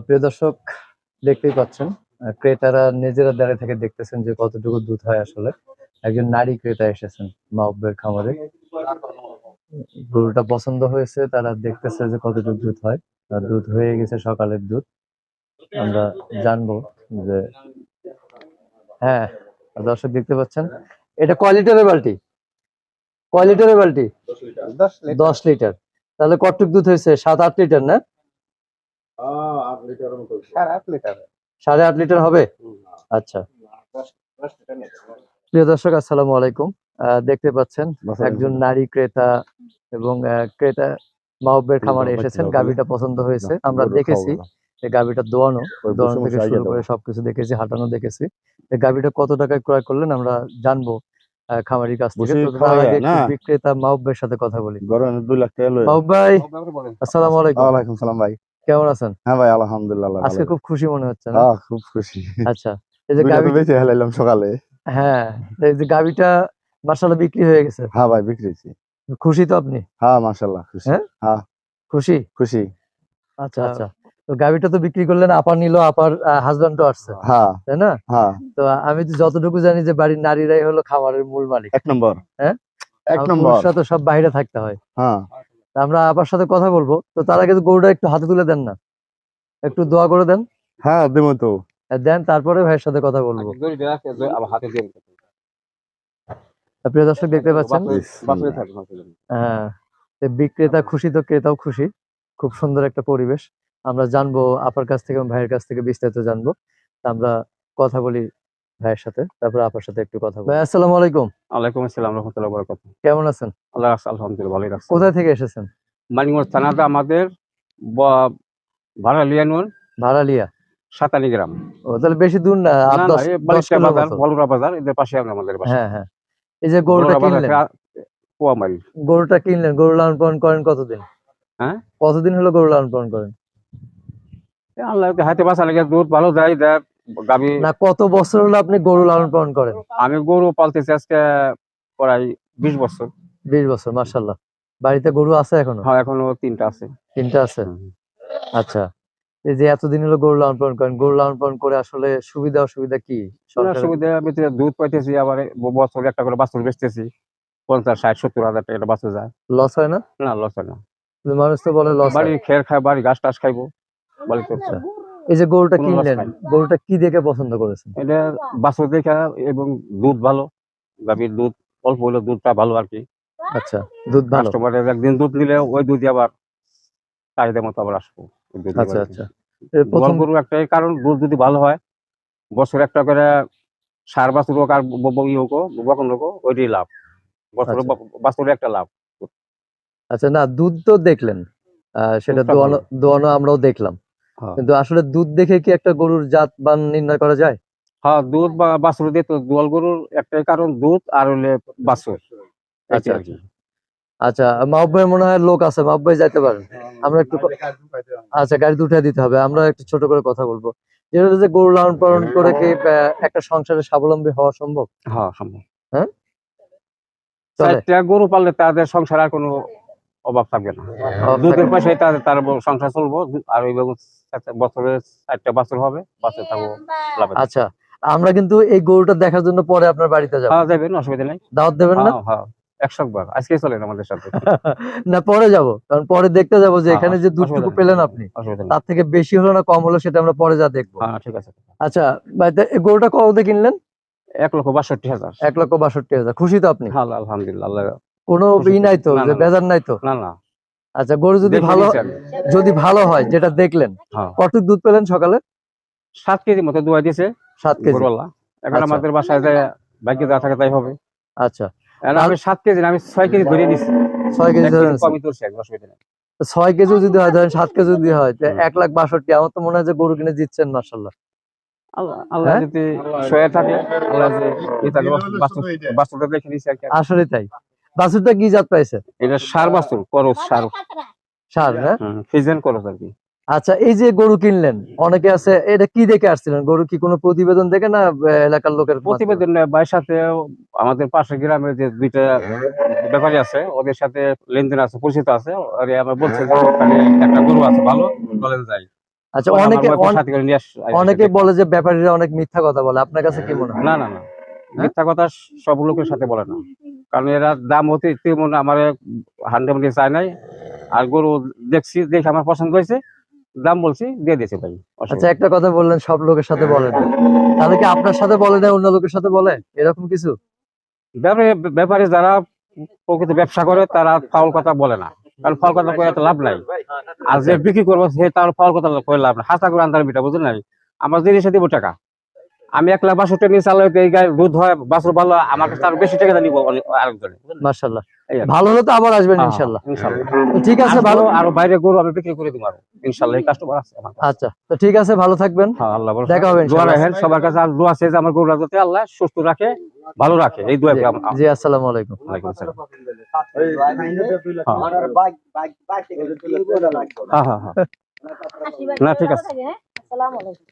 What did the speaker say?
প্রিয় দর্শক, দেখতেই পাচ্ছেন ক্রেতারা নিজেরা দাঁড়িয়ে থেকে দেখতেছেন যে কতটুকু দুধ হয়। আসলে একজন নারী ক্রেতা এসেছেন মাহবুবের খামারে। গরুটা পছন্দ হয়েছে, তারা দেখতেছে যে কতটুকু দুধ হয়। দুধ হয়ে গেছে, সকালের দুধ। আমরা জানবো যে হ্যাঁ, দর্শক দেখতে পাচ্ছেন এটা কয় লিটারের বালতি? কয় লিটারের বালতি? 10 লিটার। তাহলে কতটুকু দুধ হয়েছে? 7-8 লিটার না? 8.5 লিটার হবে। আচ্ছা, প্রিয় দর্শক আসসালামু আলাইকুম। দেখতে পাচ্ছেন একজন নারী ক্রেতা এবং ক্রেতা মাহবুবের খামারে এসেছেন। গাভীটা পছন্দ হয়েছে, আমরা দেখেছি এই গাভীটা দোয়ানো থেকে শুরু করে সবকিছু দেখেছি, হাঁটানো দেখেছি। এই গাভীটা কত টাকায় ক্রয় করলেন আমরা জানবো খামারির কাছ থেকে। তার আগে একটু বিক্রেতা মাহবুবের সাথে কথা বলি। মাহবুব ভাই, আসসালামু আলাইকুম। ওয়ালাইকুম সালাম ভাই, কেমন আছেন? হ্যাঁ ভাই আলহামদুলিল্লাহ। আজকে খুব খুশি মনে হচ্ছে না? খুব খুশি। আচ্ছা, এই যে গাভী বেঁচে হেলাইলাম সকালে। হ্যাঁ, এই যে গাভীটা মাশাআল্লাহ বিক্রি হয়ে গেছে। হ্যাঁ ভাই বিক্রি হয়েছে। খুশি তো আপনি? হ্যাঁ মাশাআল্লাহ খুশি। হ্যাঁ খুশি খুশি। আচ্ছা আচ্ছা, তো গাভীটা তো বিক্রি করলেন, আপার নিল, আপার হাজবেন্ডও আসছে, তাই না? তো আমি তো যতটুকু জানি যে বাড়ির নারীরাই হলো খামারের মূল মালিক, এক নম্বর। হ্যাঁ, এক নম্বর। পুরুষরা তো সব বাইরে থাকতে হয়। আমরা আপার সাথে কথা বলবো, তো তার আগে গরুটা একটু হাতে তুলে দেন না, একটু দোয়া করে দেন। হ্যাঁ দেবো তো, দেন, তারপরে ভাইয়ের সাথে কথা বলবো। প্রিয় দর্শক দেখতে পাচ্ছেন হ্যাঁ, বিক্রেতা খুশি তো ক্রেতাও খুশি। খুব সুন্দর একটা পরিবেশ। আমরা জানবো আপার কাছ থেকে এবং ভাইয়ের কাছ থেকে বিস্তারিত জানবো। আমরা কথা বলি ভাইয়ের সাথে, তারপর আপার সাথে একটু কথা বলি। ভাই আসসালামু আলাইকুম। ওয়ালাইকুম আসসালাম রাহমাতুল্লাহি ওয়া বারাকাতুহু। কেমন আছেন? আল্লাহ আলহামদুলিল্লাহ ভালোই রাখছেন। কোথায় থেকে এসেছেন? মানিকগঞ্জ থানাতে আমাদের ভাড়ালিয়া নুন, ভাড়ালিয়া সাতানি গ্রাম। ও তাহলে বেশি দূর না, 10 বাজার, বলুরা বাজার, এদের পাশে আমাদের বাসা। হ্যাঁ হ্যাঁ, এই যে গরুটা কিনলেন, পোয়া মাইল গরুটা কিনলেন, গরু লালন পালন করেন কতদিন? হ্যাঁ, কতদিন হলো গরু লালন পালন করেন? আল্লাহকে হাতে বাঁচা লাগে, দুধ ভালো দেয় গাবি না। কত বছর হলো আপনি গরু লালন পালন করেন? আমি গরু পালতেছি আজকে প্রায় 20 বছর। 20 বছর, মাশাআল্লাহ। বাড়িতে গরু আছে এখনো? হ্যাঁ, এখনো 3টা আছে। 3টা আছে। আচ্ছা, এই যে এতদিন হলো গরু লালন পালন করেন, গরু লালন পালন করে আসলে সুবিধা অসুবিধা কি? সুবিধা ভিতরে দুধ পাইতেছি, আবার বছর একটা করে বাছুর বেচতেছি, 50, 60, 70 হাজার টাকা বাঁচে যায়। লস হয় না? না, লস হয় না। মানুষ তো বলে লস। বাড়ি খের খায়, বাড়ি ঘাস টাস খাইবো বলে তো। এই যে গরুটা কিনলেন, গরুটা কি দেখে পছন্দ করেছেন? এটা বাছুর দেখা এবং দুধ ভালো, গাভীর দুধ অল্প হলে দুধটা ভালো আর কি। আচ্ছা, দুধ ভালো। কাস্টমার একদিন দুধ নিলে ওই দুধ আবার চাহিদা মতো আবার আসবো। আচ্ছা আচ্ছা, প্রথম গরু একটাই কারণ, দুধ যদি ভালো হয়, বছর একটা করে সার বাছুর হোক আর বকন হোক, ওইটাই লাভ। বছর বাছুরে একটা লাভ। আচ্ছা, না দুধ তো দেখলেন, সেটা দোয়ানো আমরাও দেখলাম, কিন্তু আসলে দুধ দেখে কি একটা গরুর জাত মান নির্ণয় করা যায়? হ্যাঁ, দুধ বা বাছুর দিয়ে তো দোয়াল গরুর একটাই কারণ দুধ আর হলে বাছুর। আচ্ছা আচ্ছা আচ্ছা, মাহবুব ভাই মনে হয় লোক আছে, মাহবুব ভাই যাইতে পারেন। আমরা একটু আচ্ছা, গাড়িতে উঠে দিতে হবে, আমরা একটু ছোট করে কথা বলবো। যেটা যে গরু লালন পালন করে কি একটা সংসারে স্বাবলম্বী হওয়া সম্ভব? হ্যাঁ সম্ভব। হ্যাঁ, গরু পাললে তাদের সংসার আর কোনো অভাব থাকবে না। দুধের পয়সায় তার সংসার চলবো। আর ওই বছরে 4টা বাছুর হবে, বাছুর থাকবো। আচ্ছা, আমরা কিন্তু এই গরুটা দেখার জন্য পরে আপনার বাড়িতে যাবো। হ্যাঁ যাবেন, অসুবিধা নেই। দাওয়াত দেবেন না? হ্যাঁ 100 বার। আজকে চলেন আমাদের সাথে। না, পরে যাবো, কারণ পরে দেখতে যাবো যে এখানে যে দুধটুকু পেলেন আপনি, তার থেকে বেশি হলো না কম হলো, সেটা আমরা পরে যা দেখবো। হ্যাঁ ঠিক আছে। আচ্ছা, গরুটা কত কিনলেন? 1,62,000। 1,62,000। খুশি তো আপনি? আলহামদুলিল্লাহ। কোনো ই নাই তো, যে বেজার নাই তো? না না। আচ্ছা, গরু যদি ভালো হয়, যেটা দেখলেন, কত দুধ পেলেন সকালে? 7 কেজি মতো দুয়া দিয়েছে। 7 কেজি। এখন আমাদের বাসায় যায় বাইকে যা থাকে তাই হবে। আচ্ছা, আমি 7 কেজি আমি 6 কেজি ধরে নিছি। 6 কেজি ধরে কমই ধরছি, অসুবিধা নেই। 6 কেজি যদি হয়, ধরেন 7 কেজি যদি হয়, 1,62,000। আমার তো মনে হয় যে গরু কিনে জিতছেন, মাশাআল্লাহ। আল্লাহ যদি সহায় থাকে, আল্লাহ যে বাছুরটা দেখে নিছি আর কি। আসলে তাই। বাছুরটা কি জাত পাইছে? এটা সার বাছুর, করস সার। সার, হ্যাঁ, ফিজিয়ান করস আর কি। আচ্ছা, এই যে গরু কিনলেন, অনেকে আছে, এটা কি দেখে আসছিলেন? গরু কি কোনো প্রতিবেদন দেখে না এলাকার লোকের প্রতিবেদন? ভাইয়ের সাথে আমাদের পাশের গ্রামে যে 2টা ব্যাপারী আছে, ওদের সাথে লেনদেন আছে, পরিচিত আছে। আর আমার বলছে যে একটা গরু আছে ভালো, চলেন যাই। আচ্ছা, আমার অনেকে wife-এর সাথে করে নিয়ে অনেকে বলে যে ব্যাপারীরা অনেক মিথ্যা কথা বলে, আপনার কাছে কি মনে হয়? না না না, মিথ্যা কথা সব লোকের সাথে বলে না, কারণ এরা দাম হতে তেমন আমার হান্ড্রেড মধ্যে চায় নাই। আর গরু দেখছি, দেখে আমার পছন্দ হয়েছে, দাম বলছি, দিয়ে দিয়েছে ভাই। আচ্ছা, একটা কথা বললেন সব লোকের সাথে বলে না, তাহলে কি আপনার সাথে বলে না, অন্য লোকের সাথে বলে, এরকম কিছু? ব্যাপারে যারা প্রকৃত ব্যবসা করে তারা ফাউল কথা বলে না, কারণ ফাউল কথা কয়ে এত লাভ নাই। আর যে বিক্রি করবো সে তার ফাউল কথা কয়ে লাভ নাই। হাসা করে আন্দার বিটা, বুঝলেন নাই, আমার জিনিসে দিব টাকা। আমি 1,62,000 নিয়ে চালাই, এই গায়ে দুধ হয়, বাছুর ভালো, আমার কাছে আরো বেশি টাকা নিবো আরেকজনে। মাশাআল্লাহ, এই আর কি। ভালো হলে তো আবার আসবেন ইনশাআল্লাহ। ইনশাআল্লাহ। তো ঠিক আছে, ভালো। আরো বাইরে গরু আমি বিক্রি করে দিব আরো ইনশাআল্লাহ, এই কাস্টমার আছে আমার কাছে। আচ্ছা, তো ঠিক আছে, ভালো থাকবেন। হ্যাঁ, আল্লাহ ভরসা। দেখা হবে দোয়া ইনশাআল্লাহ। রাখেন সবার কাছে, আর দোয়া আছে যে আমার গরুরা যাতে আল্লাহ সুস্থ রাখে, ভালো রাখে, এই দোয়া করি। জি, আসসালামু আলাইকুম। ওয়ালাইকুম আসসালাম। হ্যাঁ হ্যাঁ হ্যাঁ হ্যাঁ, না ঠিক আছে। আসসালামু আলাইকুম।